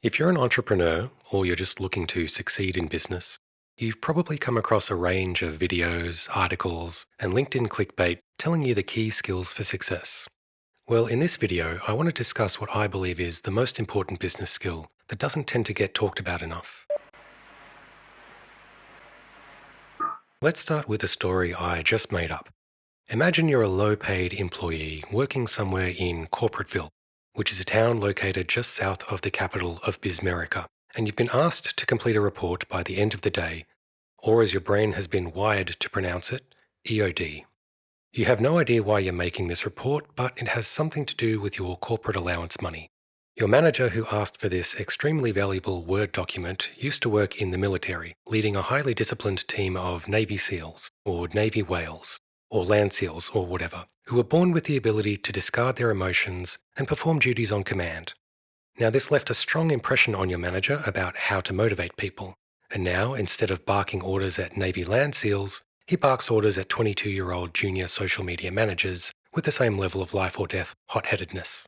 If you're an entrepreneur or you're just looking to succeed in business, you've probably come across a range of videos, articles, and LinkedIn clickbait telling you the key skills for success. Well, in this video, I want to discuss what I believe is the most important business skill that doesn't tend to get talked about enough. Let's start with a story I just made up. Imagine you're a low-paid employee working somewhere in Corporateville, which is a town located just south of the capital of Bismerica, and you've been asked to complete a report by the end of the day, or as your brain has been wired to pronounce it, EOD. You have no idea why you're making this report, but it has something to do with your corporate allowance money. Your manager who asked for this extremely valuable Word document used to work in the military, leading a highly disciplined team of Navy SEALs, or Navy whales, or land seals, or whatever, who were born with the ability to discard their emotions and perform duties on command. Now, this left a strong impression on your manager about how to motivate people. And now, instead of barking orders at Navy land seals, he barks orders at 22-year-old junior social media managers with the same level of life or death hot-headedness.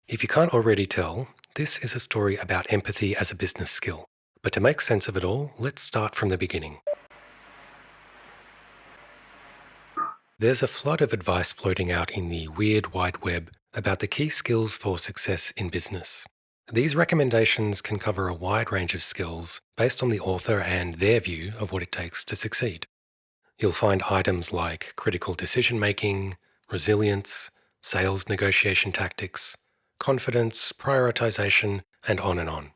If you can't already tell, this is a story about empathy as a business skill. But to make sense of it all, let's start from the beginning. There's a flood of advice floating out in the weird wide web about the key skills for success in business. These recommendations can cover a wide range of skills based on the author and their view of what it takes to succeed. You'll find items like critical decision making, resilience, sales negotiation tactics, confidence, prioritization, and on and on.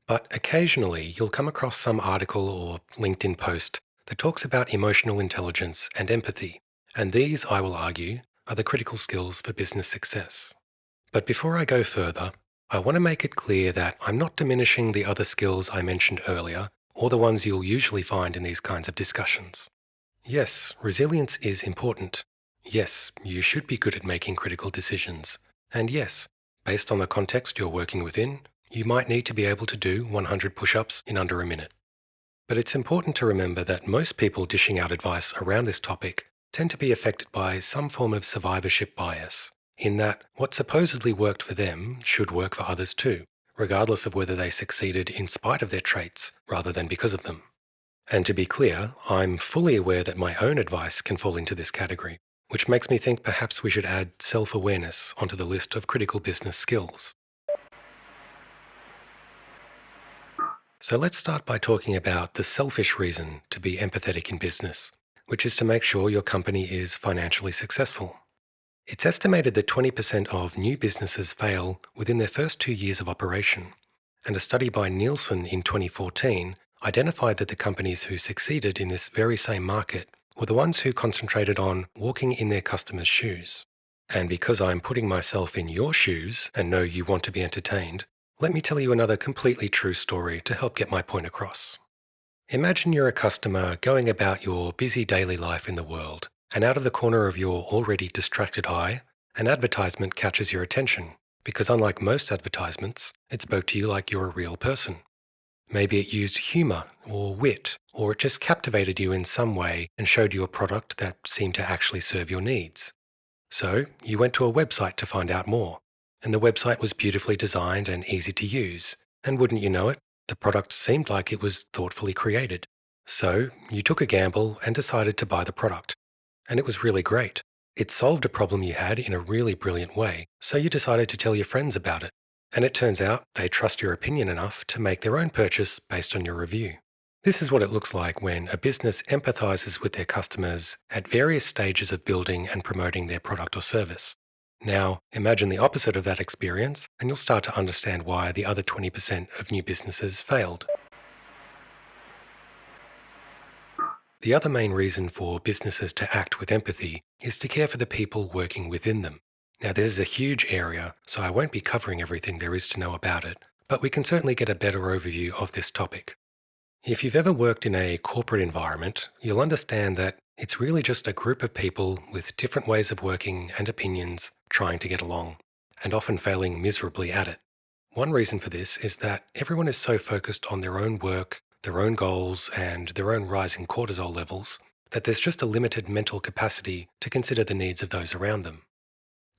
But occasionally you'll come across some article or LinkedIn post that talks about emotional intelligence and empathy, and these, I will argue, are the critical skills for business success. But before I go further, I want to make it clear that I'm not diminishing the other skills I mentioned earlier or the ones you'll usually find in these kinds of discussions. Yes, resilience is important. Yes, you should be good at making critical decisions. And yes, based on the context you're working within, you might need to be able to do 100 push-ups in under a minute. But it's important to remember that most people dishing out advice around this topic tend to be affected by some form of survivorship bias, in that what supposedly worked for them should work for others too, regardless of whether they succeeded in spite of their traits rather than because of them. And to be clear, I'm fully aware that my own advice can fall into this category, which makes me think perhaps we should add self-awareness onto the list of critical business skills. So let's start by talking about the selfish reason to be empathetic in business, which is to make sure your company is financially successful. It's estimated that 20% of new businesses fail within their first 2 years of operation, and a study by Nielsen in 2014 identified that the companies who succeeded in this very same market were the ones who concentrated on walking in their customers' shoes. And because I'm putting myself in your shoes and know you want to be entertained, let me tell you another completely true story to help get my point across. Imagine you're a customer going about your busy daily life in the world, and out of the corner of your already distracted eye, an advertisement catches your attention, because unlike most advertisements, it spoke to you like you're a real person. Maybe it used humor or wit, or it just captivated you in some way and showed you a product that seemed to actually serve your needs. So you went to a website to find out more, and the website was beautifully designed and easy to use, and wouldn't you know it, the product seemed like it was thoughtfully created. So you took a gamble and decided to buy the product. And it was really great. It solved a problem you had in a really brilliant way, so you decided to tell your friends about it. And it turns out they trust your opinion enough to make their own purchase based on your review. This is what it looks like when a business empathizes with their customers at various stages of building and promoting their product or service. Now, imagine the opposite of that experience, and you'll start to understand why the other 20% of new businesses failed. The other main reason for businesses to act with empathy is to care for the people working within them. Now, this is a huge area, so I won't be covering everything there is to know about it, but we can certainly get a better overview of this topic. If you've ever worked in a corporate environment, you'll understand that it's really just a group of people with different ways of working and opinions trying to get along, and often failing miserably at it. One reason for this is that everyone is so focused on their own work, their own goals, and their own rising cortisol levels that there's just a limited mental capacity to consider the needs of those around them.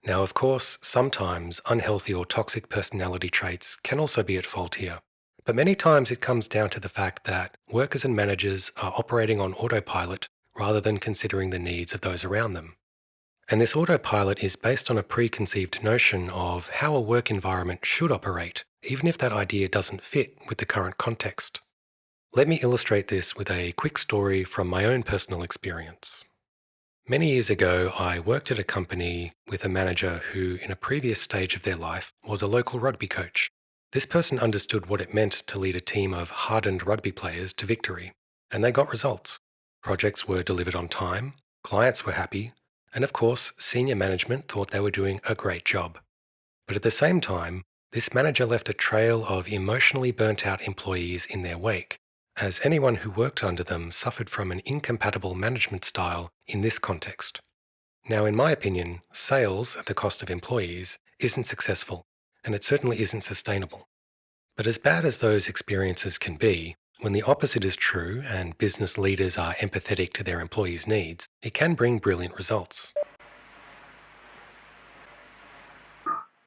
Now, of course, sometimes unhealthy or toxic personality traits can also be at fault here. But many times it comes down to the fact that workers and managers are operating on autopilot rather than considering the needs of those around them. And this autopilot is based on a preconceived notion of how a work environment should operate, even if that idea doesn't fit with the current context. Let me illustrate this with a quick story from my own personal experience. Many years ago, I worked at a company with a manager who, in a previous stage of their life, was a local rugby coach. This person understood what it meant to lead a team of hardened rugby players to victory, and they got results. Projects were delivered on time, clients were happy, and of course, senior management thought they were doing a great job. But at the same time, this manager left a trail of emotionally burnt out employees in their wake, as anyone who worked under them suffered from an incompatible management style in this context. Now, in my opinion, sales at the cost of employees isn't successful, and it certainly isn't sustainable. But as bad as those experiences can be, when the opposite is true and business leaders are empathetic to their employees' needs, it can bring brilliant results.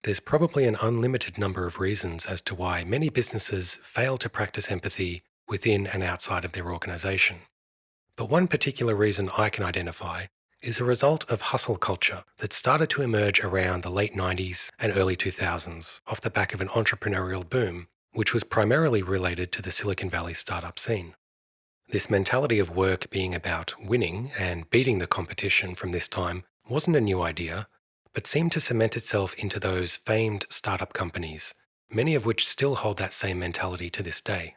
There's probably an unlimited number of reasons as to why many businesses fail to practice empathy within and outside of their organization. But one particular reason I can identify is a result of hustle culture that started to emerge around the late 90s and early 2000s off the back of an entrepreneurial boom, which was primarily related to the Silicon Valley startup scene. This mentality of work being about winning and beating the competition from this time wasn't a new idea, but seemed to cement itself into those famed startup companies, many of which still hold that same mentality to this day.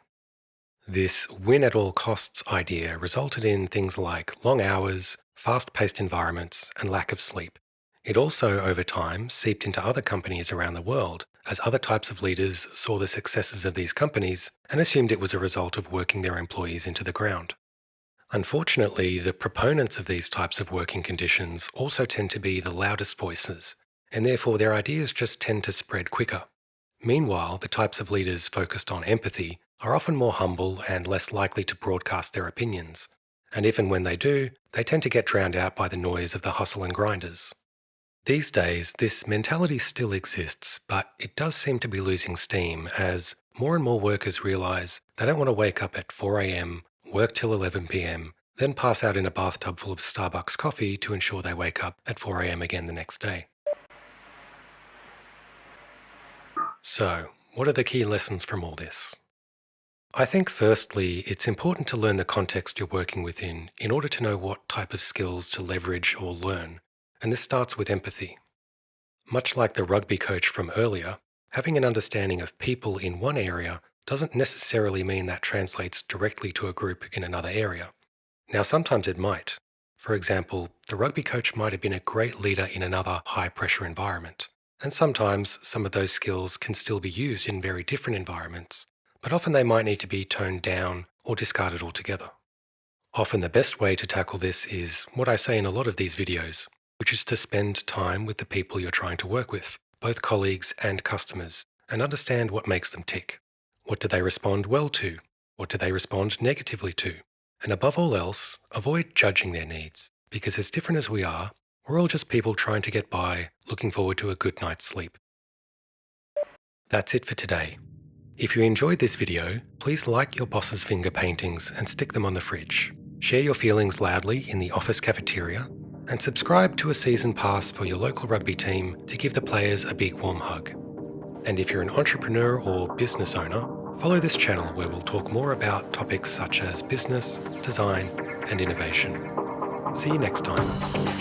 This win at all costs idea resulted in things like long hours, fast-paced environments, and lack of sleep. It also, over time, seeped into other companies around the world as other types of leaders saw the successes of these companies and assumed it was a result of working their employees into the ground. Unfortunately, the proponents of these types of working conditions also tend to be the loudest voices, and therefore their ideas just tend to spread quicker. Meanwhile, the types of leaders focused on empathy are often more humble and less likely to broadcast their opinions, and if and when they do, they tend to get drowned out by the noise of the hustle and grinders. These days, this mentality still exists, but it does seem to be losing steam as more and more workers realise they don't want to wake up at 4 a.m, work till 11 p.m, then pass out in a bathtub full of Starbucks coffee to ensure they wake up at 4 a.m. again the next day. So, what are the key lessons from all this? I think firstly, it's important to learn the context you're working within in order to know what type of skills to leverage or learn, and this starts with empathy. Much like the rugby coach from earlier, having an understanding of people in one area doesn't necessarily mean that translates directly to a group in another area. Now, sometimes it might. For example, the rugby coach might have been a great leader in another high-pressure environment, and sometimes some of those skills can still be used in very different environments, but often they might need to be toned down or discarded altogether. Often the best way to tackle this is what I say in a lot of these videos, which is to spend time with the people you're trying to work with, both colleagues and customers, and understand what makes them tick. What do they respond well to? What do they respond negatively to? And above all else, avoid judging their needs, because as different as we are, we're all just people trying to get by, looking forward to a good night's sleep. That's it for today. If you enjoyed this video, please like your boss's finger paintings and stick them on the fridge. Share your feelings loudly in the office cafeteria, and subscribe to a season pass for your local rugby team to give the players a big warm hug. And if you're an entrepreneur or business owner, follow this channel where we'll talk more about topics such as business, design, and innovation. See you next time.